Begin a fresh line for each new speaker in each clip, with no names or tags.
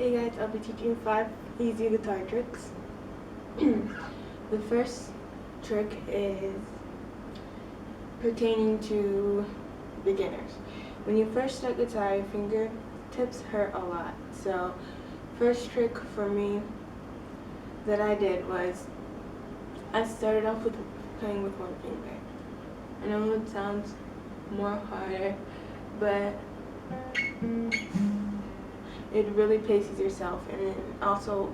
Hey guys, I'll be teaching you 5 easy guitar tricks. The first trick is pertaining to beginners. When you first start guitar, your fingertips hurt a lot. So, first trick for me that I did was I started off with playing with one finger. I know it sounds more harder, but it really paces yourself, and then also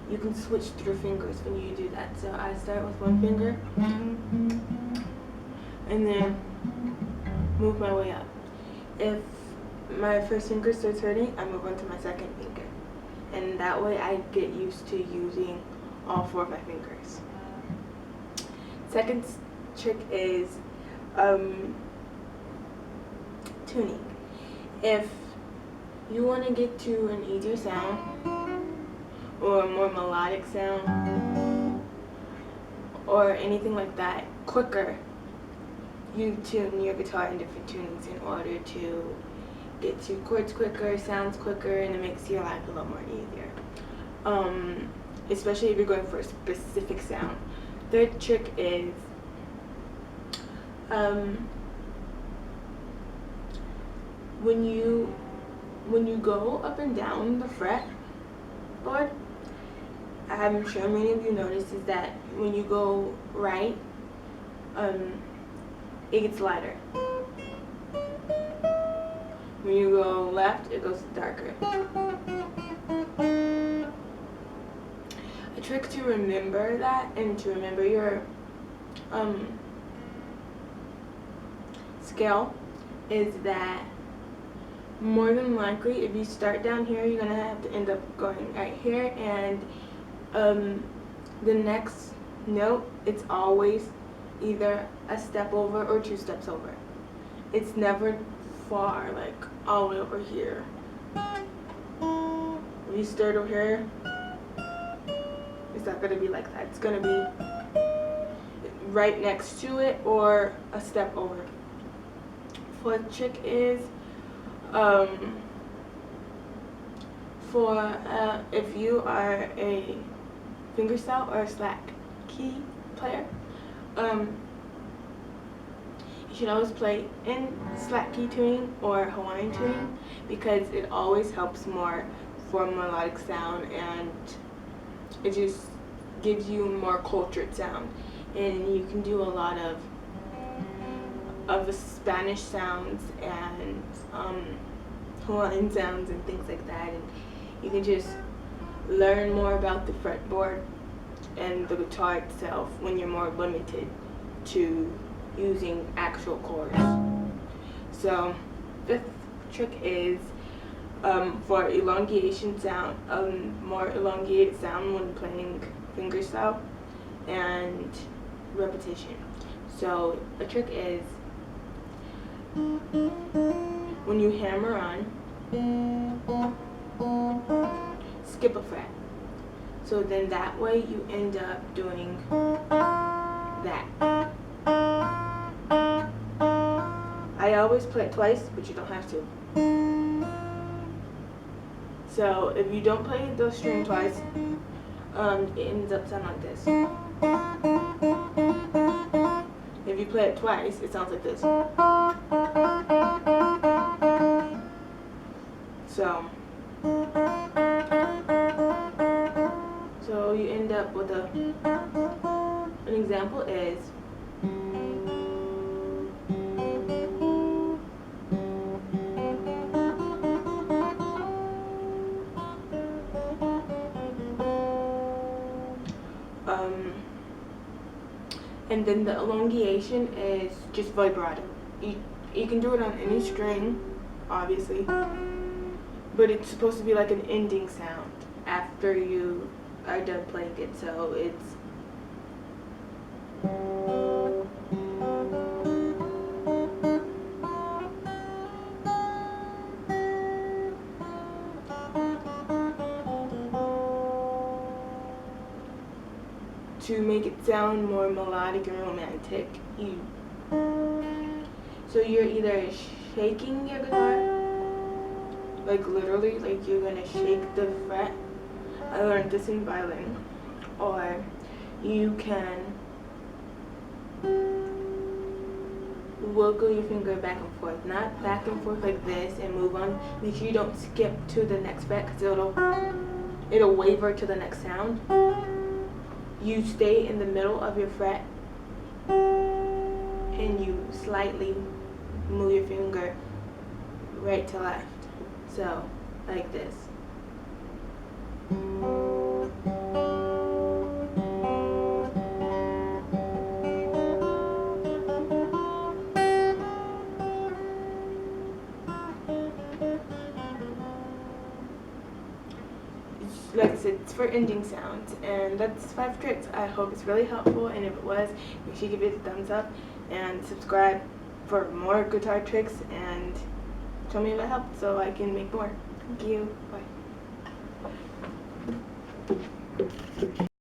you can switch through fingers when you do that. So I start with one finger and then move my way up. If my first finger starts hurting, I move on to my second finger, and that way I get used to using all 4 of my fingers. Second trick is tuning. If you want to get to an easier sound or a more melodic sound or anything like that quicker, you tune your guitar in different tunings in order to get to chords quicker, sounds quicker, and it makes your life a lot more easier. Especially if you're going for a specific sound. Third trick is when you go up and down the fretboard, I'm sure many of you notice is that when you go right, it gets lighter. When you go left, it goes darker. A trick to remember that and to remember your scale is that more than likely, if you start down here, you're gonna have to end up going right here, and the next note, it's always either a step over or 2 steps over. It's never far, like all the way over here. If you start over here, it's not gonna be like that. It's gonna be right next to it or a step over. Fourth trick is if you are a fingerstyle or a slack key player, you should always play in slack key tuning or Hawaiian tuning because it always helps more for melodic sound, and it just gives you more cultured sound, and you can do a lot of the Spanish sounds and Hawaiian sounds and things like that, and you can just learn more about the fretboard and the guitar itself when you're more limited to using actual chords. So, fifth trick is for elongation sound, more elongated sound when playing fingerstyle and repetition. So, a trick is when you hammer on, skip a fret. So then that way you end up doing that. I always play it twice, but you don't have to. So if you don't play the string twice, it ends up sounding like this. If you play it twice, it sounds like this. So you end up with an example is and then the elongation is just vibrato. You can do it on any string, obviously, but it's supposed to be like an ending sound after you are done playing it. So it's to make it sound more melodic and romantic. So you're either shaking your guitar like literally, like you're gonna shake the fret. I learned this in violin. Or you can wiggle your finger back and forth, not back and forth like this and move on. Make sure you don't skip to the next fret because it'll waver to the next sound. You stay in the middle of your fret and you slightly move your finger right to left. So, like this. Like I said, it's for ending sounds, and that's 5 tricks. I hope it's really helpful, and if it was, make sure you give it a thumbs up and subscribe for more guitar tricks, and tell me if it helped so I can make more. Thank you. Bye.